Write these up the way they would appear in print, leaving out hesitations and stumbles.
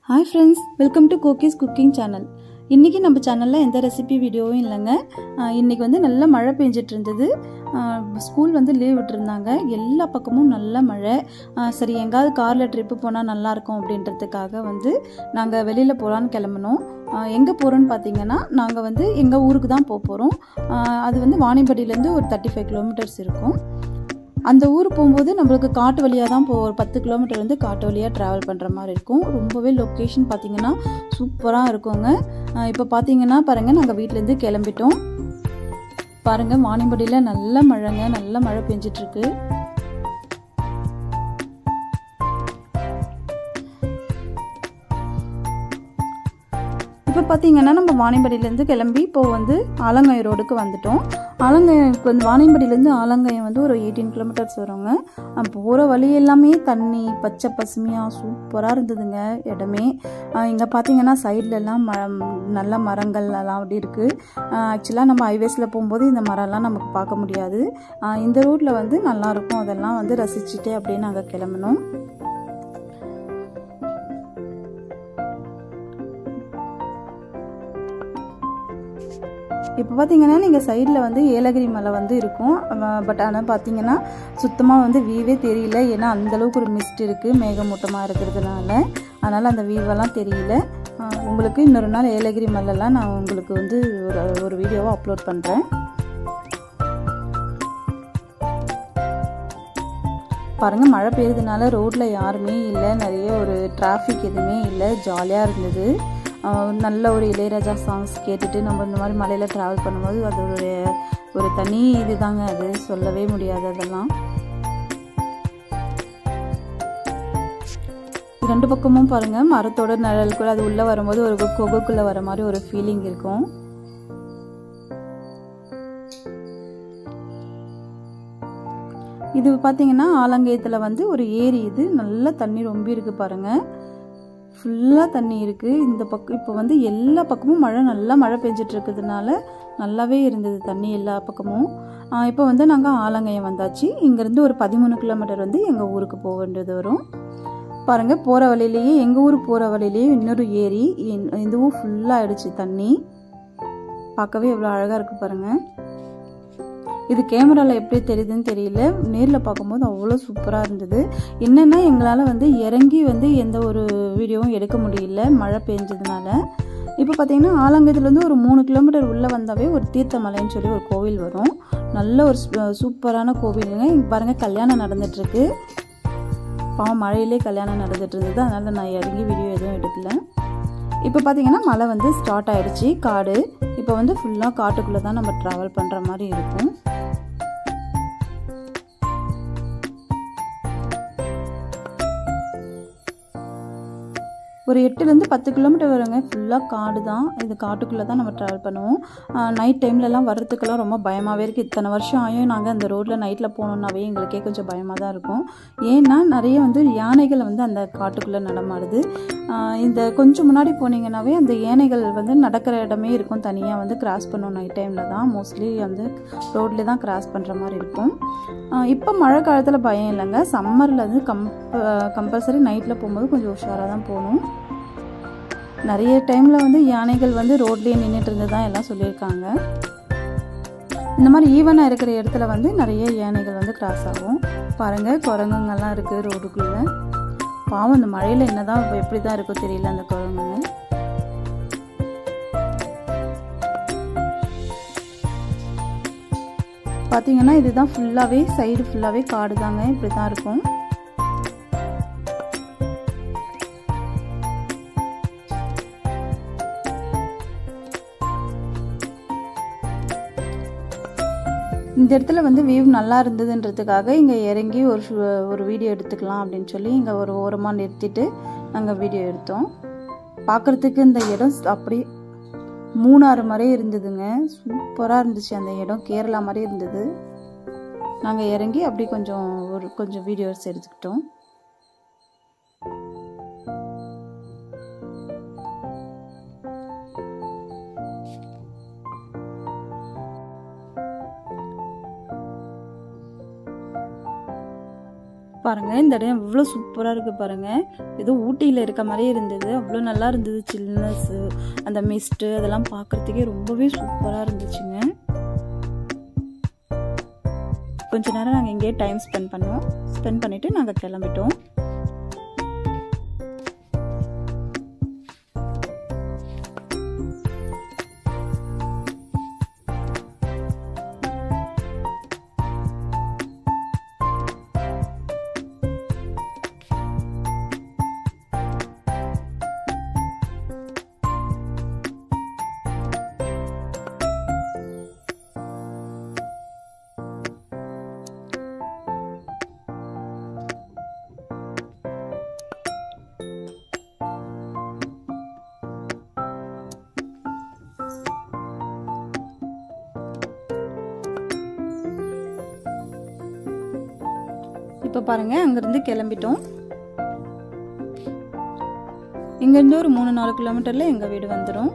Hi friends, welcome to Kokis Cooking Channel. இன்னைக்கு நம்ம சேனல்ல எந்த ரெசிபி வீடியோவும் இல்லங்க. இன்னைக்கு வந்து நல்ல மழை பெஞ்சிட்டு இருந்தது. ஸ்கூல் வந்து லீவ் விட்டுருந்தாங்க. எல்லா பக்கமும் நல்ல மழை. சரி எங்காவது கார்ல ட்ரிப் போனா நல்லா இருக்கும் அப்படின்றதுக்காக வந்து நாங்க வெளியில போலான்னு கிளம்பினோம். எங்க போறோம்னு பாத்தீங்கன்னா நாங்க வந்து எங்க ஊருக்கு தான் போறோம். அது வந்து வாணியம்பாடியில இருந்து ஒரு 35 கிலோமீட்டர்ஸ் இருக்கும். அந்த ஊர் போகும்போது நம்மளுக்கு காட்டு வழியாக தான் ஒரு 10 கிலோமீட்டர் வந்து காட்டு வழியாக ட்ராவல் பண்ணுற மாதிரி இருக்கும். ரொம்பவே லொக்கேஷன் பார்த்தீங்கன்னா சூப்பராக இருக்குங்க. இப்போ பார்த்தீங்கன்னா பாருங்கள், நாங்கள் வீட்டிலேருந்து கிளம்பிட்டோம். பாருங்கள், வாணியம்பாடியில் நல்ல மழைங்க, நல்ல மழை பெஞ்சிட்ருக்கு. இப்போ பார்த்தீங்கன்னா நம்ம வாணியம்பாடியிலேருந்து கிளம்பி இப்போ வந்து ஆலங்காயம் ரோடுக்கு வந்துட்டோம். ஆலங்காயம்க்கு வந்து வாணியம்பாடியிலேருந்து ஆலங்காயம் வந்து ஒரு 18 கிலோமீட்டர்ஸ் வருங்க. போகிற வழி எல்லாமே தண்ணி பச்சை பசுமையாக சூப்பராக இருந்ததுங்க இடமே. இங்கே பார்த்தீங்கன்னா சைட்லலாம் நல்ல மரங்கள் எல்லாம் அப்படி இருக்குது. ஆக்சுவலாக நம்ம ஹைவேஸில் போகும்போது இந்த மரம்லாம் நமக்கு பார்க்க முடியாது. இந்த ரூட்டில் வந்து நல்லாயிருக்கும். அதெல்லாம் வந்து ரசிச்சுட்டு அப்படியே நாங்கள் கிளம்பினோம். இப்போ பார்த்தீங்கன்னா நீங்கள் சைடில் வந்து ஏலகிரி மலை வந்து இருக்கும். பட் ஆனால் பார்த்தீங்கன்னா சுத்தமாக வந்து வியூவே தெரியல. ஏன்னா அந்தளவுக்கு ஒரு மிஸ்ட் இருக்குது, மேகமூட்டமாக இருக்கிறதுனால. அதனால் அந்த வியூவெல்லாம் தெரியல. உங்களுக்கு இன்னொரு நாள் ஏலகிரி மலைலாம் நான் உங்களுக்கு வந்து ஒரு வீடியோவை அப்லோட் பண்ணுறேன். பாருங்கள், மழை பெய்யுறதுனால ரோட்டில் யாருமே இல்லை, நிறைய ஒரு டிராஃபிக் எதுவுமே இல்லை, ஜாலியாக இருந்தது. நல்ல ஒரு இளையராஜா சாங்ஸ் கேட்டுட்டு நம்ம இந்த மாதிரி மலையில் ட்ராவல் பண்ணும்போது அதோடைய ஒரு தனி இதுதாங்க, அது சொல்லவே முடியாது. அதெல்லாம் ரெண்டு பக்கமும் பாருங்கள், மரத்தோட நிழலுக்குள்ள அது உள்ளே வரும்போது ஒரு குகைக்குள்ளே வர மாதிரி ஒரு ஃபீலிங் இருக்கும். இது பார்த்தீங்கன்னா ஆலங்காயத்தில் வந்து ஒரு ஏரி, இது நல்ல தண்ணி ரொம்ப இருக்குது பாருங்கள், ஃபுல்லாக தண்ணி இருக்குது. இந்த பக்கம் இப்போ வந்து எல்லா பக்கமும் நல்லா மழை பெஞ்சிட்டு இருக்கிறதுனால நல்லாவே இருந்தது தண்ணி எல்லா பக்கமும். இப்போ வந்து நாங்கள் ஆலங்காயம் வந்தாச்சு. இங்கேருந்து ஒரு 13 கிலோமீட்டர் வந்து எங்கள் ஊருக்கு போக வேண்டியது வரும். பாருங்கள், போகிற வழியிலேயே எங்கள் ஊருக்கு போகிற வழியிலேயே இன்னொரு ஏரி, இதுவும் ஃபுல்லாக ஆயிடுச்சு தண்ணி. பார்க்கவே எவ்வளோ அழகாக இருக்குது பாருங்கள். இது கேமராவில் எப்படி தெரியுதுன்னு தெரியல, நேரில் பார்க்கும்போது அவ்வளோ சூப்பராக இருந்தது. என்னென்னா எங்களால் வந்து இறங்கி வந்து எந்த ஒரு வீடியோவும் எடுக்க முடியல மழை பெஞ்சதுனால. இப்போ பார்த்தீங்கன்னா ஆலங்காயத்துலேருந்து ஒரு 3 கிலோமீட்டர் உள்ளே வந்தாவே ஒரு தீர்த்தமலைன்னு சொல்லி ஒரு கோவில் வரும். நல்ல ஒரு சூப்பரான கோவிலுங்க. இங்கே பாருங்கள், கல்யாணம் நடந்துகிட்ருக்கு. பாவம் மழையிலே கல்யாணம் நடந்துகிட்டு இருந்தது, அதனால் நான் இறங்கி வீடியோ எதுவும் எடுக்கல. இப்போ பார்த்தீங்கன்னா மழை வந்து ஸ்டார்ட் ஆகிடுச்சு, காடு. இப்போ வந்து ஃபுல்லாக காட்டுக்குள்ளே தான் நம்ம ட்ராவல் பண்ணுற மாதிரி இருக்கும். ஒரு 8லேருந்து 10 கிலோமீட்டர் வருங்க, ஃபுல்லாக காடு தான். இது காட்டுக்குள்ளே தான் நம்ம ட்ராவல் பண்ணுவோம். நைட் டைம்லலாம் வர்றதுக்கெல்லாம் ரொம்ப பயமாகவே இருக்குது. இத்தனை வருஷம் ஆகியும் நாங்கள் அந்த ரோட்டில் நைட்டில் போனோம்னாவே எங்களுக்கே கொஞ்சம் பயமாக தான் இருக்கும். ஏன்னா நிறைய வந்து யானைகள் வந்து அந்த காட்டுக்குள்ளே நடமாடுது. இந்த கொஞ்சம் முன்னாடி போனீங்கன்னாவே அந்த யானைகள் வந்து நடக்கிற இடமே இருக்கும், தனியாக வந்து கிராஸ் பண்ணுவோம். நைட் டைமில் தான் மோஸ்ட்லி வந்து ரோட்லேயே தான் கிராஸ் பண்ணுற மாதிரி இருக்கும். இப்போ மழை காலத்தில் பயம் இல்லைங்க. சம்மரில் வந்து கம்பல்சரி நைட்டில் போகும்போது கொஞ்சம் உஷாராக தான் போகணும். நிறைய டைமில் வந்து யானைகள் வந்து ரோட்லேயே நின்றுட்டு இருந்ததான் எல்லாம் சொல்லியிருக்காங்க. இந்த மாதிரி ஈவனாக இருக்கிற இடத்துல வந்து நிறைய யானைகள் வந்து கிராஸ் ஆகும். பாருங்கள், குரங்குங்கெல்லாம் இருக்குது ரோடுக்குள்ளே. பாவம் இந்த மழையில் என்னதான் எப்படி தான் இருக்கோ தெரியல அந்த குரங்குங்க. பார்த்தீங்கன்னா இதுதான் ஃபுல்லாகவே சைடு ஃபுல்லாகவே காடு தாங்க, இப்படி தான் இருக்கும். இந்த இடத்துல வந்து வியூ நல்லா இருந்ததுன்றதுக்காக இங்கே இறங்கி ஒரு வீடியோ எடுத்துக்கலாம் அப்படின்னு சொல்லி இங்கே ஒரு ஓரமாக நிறுத்திட்டு நாங்கள் வீடியோ எடுத்தோம். பார்க்குறதுக்கு இந்த இடம் அப்படி மூணாறு மாதிரியே இருந்ததுங்க, சூப்பராக இருந்துச்சு அந்த இடம், கேரளா மாதிரி இருந்தது. நாங்கள் இறங்கி அப்படி கொஞ்சம் வீடியோஸ் எடுத்துக்கிட்டோம். பாருங்கள் இந்த இடம் எவ்வளோ சூப்பராக இருக்குது பாருங்கள். ஏதோ ஊட்டியில் இருக்க மாதிரியே இருந்தது. அவ்வளோ நல்லா இருந்தது. சில்னஸ்ஸு, அந்த மிஸ்ட்டு அதெல்லாம் பார்க்குறதுக்கே ரொம்பவே சூப்பராக இருந்துச்சுங்க. கொஞ்ச நேரம் நாங்கள் இங்கேயே டைம் ஸ்பெண்ட் பண்ணிவிட்டு நாங்கள் கிளம்பிட்டோம். இப்போ பாருங்கள் அங்கேருந்து கிளம்பிட்டோம். இங்கேருந்து ஒரு 3-4 கிலோமீட்டரில் எங்கள் வீடு வந்துடும்.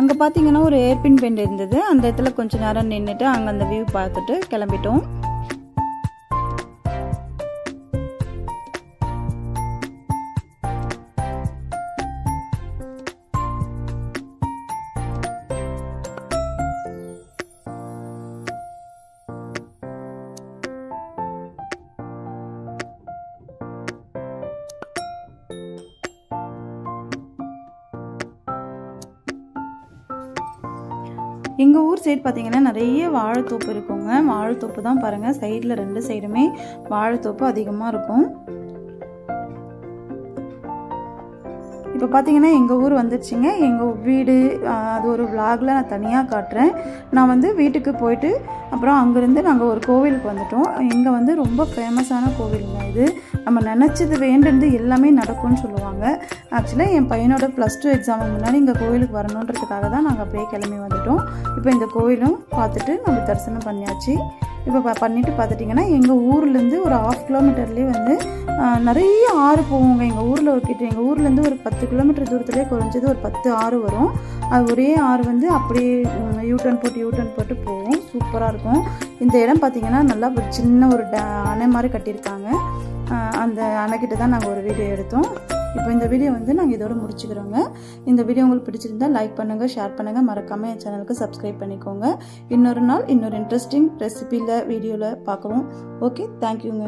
அங்கே பார்த்தீங்கன்னா ஒரு ஏர்பின் பெண்ட் இருந்தது. அந்த இடத்துல கொஞ்சம் நேரம் நின்றுட்டு அங்கே அந்த வியூ பார்த்துட்டு கிளம்பிட்டோம். எங்கள் ஊர் சைடு பார்த்தீங்கன்னா நிறைய வாழைத்தோப்பு இருக்குங்க. வாழைத்தோப்பு தான் பாருங்கள், சைடில் 2 சைடுமே வாழைத்தோப்பு அதிகமாக இருக்கும். இப்போ பார்த்தீங்கன்னா எங்கள் ஊர் வந்துடுச்சுங்க. எங்கள் வீடு அது ஒரு விலாகில் நான் தனியாக காட்டுறேன். நான் வந்து வீட்டுக்கு போயிட்டு அப்புறம் அங்கேருந்து நாங்கள் ஒரு கோவிலுக்கு வந்துட்டோம். இங்கே வந்து ரொம்ப ஃபேமஸான கோவிலுங்க இது. நம்ம நினச்சது வேண்டியது எல்லாமே நடக்கும்னு சொல்லுவாங்க. ஆக்சுவலாக என் பையனோட +2 எக்ஸாமுக்கு முன்னாடி இங்கே கோவிலுக்கு வரணுன்றதுக்காக தான் நாங்கள் அப்படியே கிளம்பி வந்துட்டோம். இப்போ இந்த கோவிலும் பார்த்துட்டு நம்ம தரிசனம் பண்ணியாச்சு. இப்போ பண்ணிவிட்டு பார்த்துட்டிங்கன்னா எங்கள் ஊர்லேருந்து ஒரு 1/2 கிலோமீட்டர்லேயே வந்து நிறைய ஆறு போவோங்க. எங்கள் ஊர்லேருந்து ஒரு 10 கிலோமீட்டர் தூரத்துலேயே குறைஞ்சது ஒரு 10 ஆறு வரும். அது ஒரே ஆறு வந்து அப்படியே யூட்டர்ன் போட்டு போவோம். சூப்பராக இருக்கும். இந்த இடம் பார்த்திங்கன்னா நல்லா சின்ன ஒரு அணை மாதிரி கட்டியிருக்காங்க. அந்த அணைக்கிட்ட தான் நாங்கள் ஒரு வீடியோ எடுத்தோம். இப்போ இந்த வீடியோ வந்து நாங்கள் இதோட முடிச்சுக்கிறோங்க. இந்த வீடியோ உங்களுக்கு பிடிச்சிருந்தா லைக் பண்ணுங்கள், ஷேர் பண்ணுங்கள், மறக்காமல் என் சேனலுக்கு சப்ஸ்கிரைப் பண்ணிக்கோங்க. இன்னொரு நாள் இன்னொரு இன்ட்ரெஸ்டிங் ரெசிபியில் வீடியோவில் பார்க்குறோம். ஓகே, தேங்க்யூங்க.